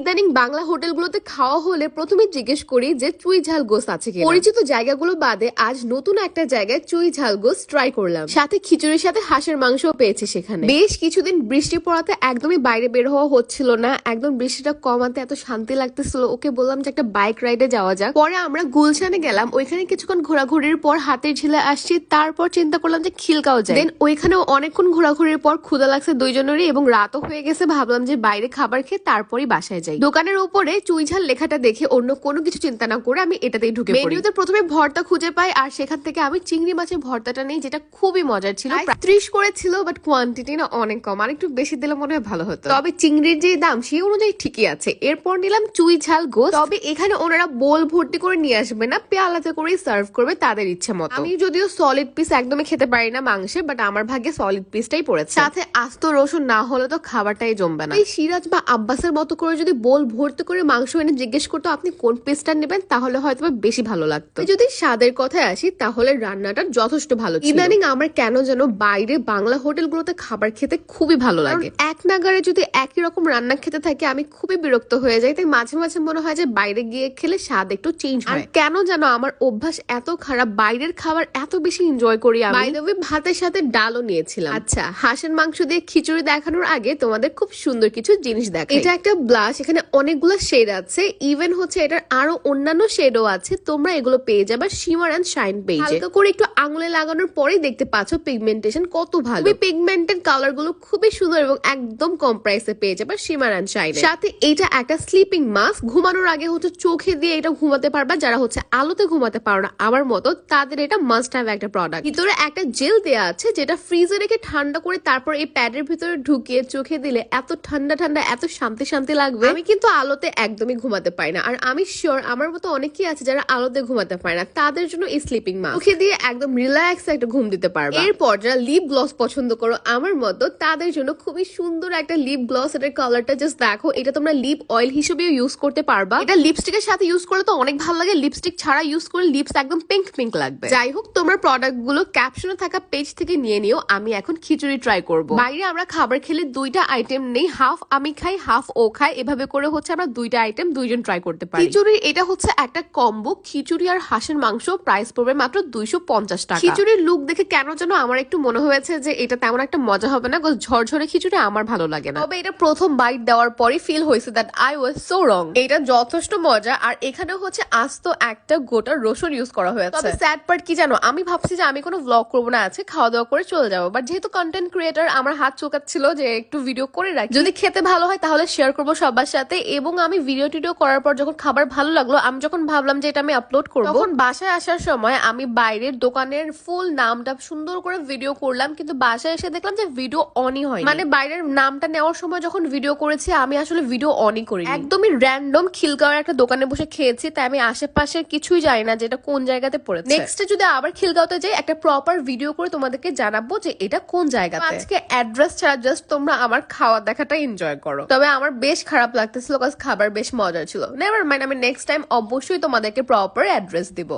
ইদানিং বাংলা হোটেলগুলোতে খাওয়া হলে প্রথমে জিজ্ঞেস করি যে চুই ঝাল গোস আছে কিনা। পরিচিত জায়গাগুলো বাদে আজ নতুন একটা জায়গায় চুই ঝাল গোস ট্রাই করলাম, সাথে খিচুড়ির সাথে হাঁসের মাংসও পেয়েছি সেখানে। বেশ কিছুদিন বৃষ্টি পড়াতে একদমই বাইরে বের হওয়া হচ্ছিল না, একদম বৃষ্টিটা কমাতে এত শান্তি লাগতেছিল। ওকে বললাম যে একটা বাইক রাইডে যাওয়া যাক। পরে আমরা গুলশানে গেলাম, ওইখানে কিছুক্ষণ ঘোরাঘুরির পর হাতের ঝিলে আসছি, তারপর চিন্তা করলাম যে খিলগাঁও যাই। দেন ওইখানেও অনেকক্ষণ ঘোরাঘুরির পর ক্ষুধা লাগছে দুইজনেরই এবং রাতও হয়ে গেছে, ভাবলাম যে বাইরে খাবার খেয়ে তারপরই বাসায় যাই। দোকানের উপরে চুই ঝাল লেখাটা দেখে অন্য কোনো কিছু চিন্তা না করে আমি এটাতেই ঢুকে পড়ি। মেনুতে প্রথমে ভর্তা খুঁজে পাই আর সেখান থেকে আমি চিংড়ি মাছের ভর্তাটা নেই, যেটা খুবই মজার ছিল। 30 করেছিল, বাট কোয়ান্টিটি না অনেক কম, আর একটু বেশি দিলে মনে হয় ভালো হতো। তবে চিংড়ির যে দাম সেই অনুযায়ী ঠিকই আছে। এরপর নিলাম চুই ঝাল গোস। তবে এখানে ওনারা বোল ভর্তি করে নিয়ে আসবে না, পেয়ালাতে করে সার্ভ করবে তাদের ইচ্ছে মতো। আমি যদিও সলিড পিস একদমই খেতে পারি না মাংসে, বাট আমার ভাগ্যে সলিড পিসটাই পড়েছে। সাথে আস্ত রসুন না হলে তো খাবারটাই জমবে না। এই সিরাজ বা আব্বাসের মতো করে যদি বোল ভর্তি করে মাংস এনে জিজ্ঞেস করতো আপনি কোন পিসটা নেবেন, তাহলে হয়তো বেশি ভালো লাগতো। যদি স্বাদের কথায় আসি তাহলে রান্নাটা যথেষ্ট ভালো ছিল। ইদানিং আমার কেন যেন বাইরে বাংলা হোটেলগুলোতে খাবার খেতে খুবই ভালো লাগে। এক নাগারে যদি একই রকম রান্না খেতে থাকে আমি খুবই বিরক্ত হয়ে যাই, তাই মাঝে মাঝে মনে হয় যে বাইরে গিয়ে খেলে স্বাদ একটু চেঞ্জ হয়। কেন যেন আমার অভ্যাস এত খারাপ, বাইরের খাবার এত বেশি এনজয় করি আমি। বাই দ্য ওয়ে, ভাতের সাথে ডালও নিয়েছিলাম। আচ্ছা, হাঁসের মাংস দিয়ে খিচুড়ি দেখানোর আগে তোমাদের খুব সুন্দর কিছু জিনিস দেখাই। এটা একটা ব্লাশ, এখানে অনেকগুলো শেড আছে, ইভেন হচ্ছে এটার আরো অন্যান্য শেডও আছে। তোমরা এগুলো পেয়ে যাবে শিমার এন্ড শাইন পেজে। হালকা করে একটু আঙুলে লাগানোর পরেই দেখতে পাচ্ছ পিগমেন্টেশন কত ভালো। পিগমেন্টেড কালার গুলো খুবই সুন্দর এবং একদম কম প্রাইসে পেয়ে যাবে শিমার এন্ড শাইন। সাথে এটা একটা স্লিপিং মাস্ক, ঘুমানোর আগে হচ্ছে চোখে দিয়ে এটা ঘুমাতে পারবা। যারা হচ্ছে আলোতে ঘুমাতে পারো না আমার মতো, তাদের এটা মাস্ট হ্যাভ একটা প্রোডাক্ট। ভিতরে একটা জেল দেয়া আছে যেটা ফ্রিজে রেখে ঠান্ডা করে তারপর এই প্যাডের ভিতরে ঢুকিয়ে চোখে দিলে এত ঠান্ডা ঠান্ডা, এত শান্তি শান্তি লাগবে। আমি কিন্তু আলোতে একদমই ঘুমাতে পারি না, আর আমি শিওর আমার মতো অনেকেই আছে যারা আলোতে ঘুমাতে পারে না, তাদের জন্য এই স্লিপিং মাস্ক চোখে দিয়ে একদম রিল্যাক্স একটা ঘুম দিতে পারবে। এরপর যারা লিপ গ্লস পছন্দ করো আমার মতো, তাদের জন্য খুবই সুন্দর একটা লিপ গ্লস। এটার কালারটা জাস্ট দেখো, এটা তোমরা লিপ অয়েল হিসেবেও ইউজ করতে পারবা। এটা লিপস্টিকের সাথে ইউজ করলে তো অনেক ভালো লাগে, লিপস্টিক ছাড়া ইউজ করলে লিপস একদম পিঙ্ক পিঙ্ক লাগবে। যাই হোক, তোমরা প্রোডাক্ট গুলো ক্যাপশনে থাকা পেজ থেকে নিয়ে নিও। আমি এখন খিচুড়ি ট্রাই করব। বাইরে আমরা খাবার খেলে দুইটা আইটেম নেই, হাফ আমি খাই হাফ ও খাই, এভাবে করে হচ্ছে আমরা দুইটা আইটেম দুইজন ট্রাই করতে পারি। খিচুড়ি এটা হচ্ছে একটা কম্বো, খিচুড়ি আর হাঁসের মাংস, প্রাইস পড়বে মাত্র 250 টাকা। খিচুড়ির লুক দেখে কেন যেন আমার একটু মনে হয়েছে যে এটা তেমন একটা মজা হবে না, ঝরঝরে খিচুড়ি আমার ভালো লাগে না। তবে এটা প্রথম বাইট দেওয়ার পরে ফিল হয়েছে দ্যাট আই ওয়াজ সো রং। এটা যথেষ্ট মজা, আর এখানে হচ্ছে আস্ত একটা গোটা রসুন ইউজ করা হয়েছে। তবে স্যাড পার্ট কি জানো, আমি ভাবছি যে আমি কোনো ভ্লগ করবো না, আছে খাওয়া দাওয়া করে চলে যাবো, বাট যেহেতু কন্টেন্ট ক্রিয়েটার আমার হাত চোকাচ্ছিল যে একটু ভিডিও করে রাখি, যদি খেতে ভালো হয় তাহলে শেয়ার করবো সবার সাথে। এবং আমি ভিডিও টিডিও করার পর যখন খাবার ভালো লাগলো, আমি যখন ভাবলাম যে এটা আমি আপলোড করবো, তখন বাসায় আসার সময় আমি বাইরের দোকানের ফুল নামটা সুন্দর করে ভিডিও করলাম, কিন্তু বাসায় এসে দেখলাম যে ভিডিও অনই হয়। মানে বাইরের নামটা নেওয়ার সময় যখন ভিডিও করেছি আমি আসলে ভিডিও অনই করি, একদমই র্যান্ডম খিলগাঁওয়ের একটা দোকানে বসে খেয়েছি, তাই আমি আশেপাশে কিছুই জানি না যে এটা কোন জায়গাতে পড়েছে। নেক্সট যদি আবার খিলগাঁওতে যাই একটা প্রপার ভিডিও করে তোমাদেরকে জানাবো যে এটা কোন জায়গাতে। আজকে অ্যাড্রেস ছাড়া জাস্ট তোমরা আমার খাওয়া দেখাটা এনজয় করো। তবে আমার বেশ খারাপ লাগতেছিল, খাবার বেশ মজার ছিল। নেভার মাইন্ড, আমি নেক্সট টাইম অবশ্যই তোমাদেরকে প্রপার অ্যাড্রেস দিব।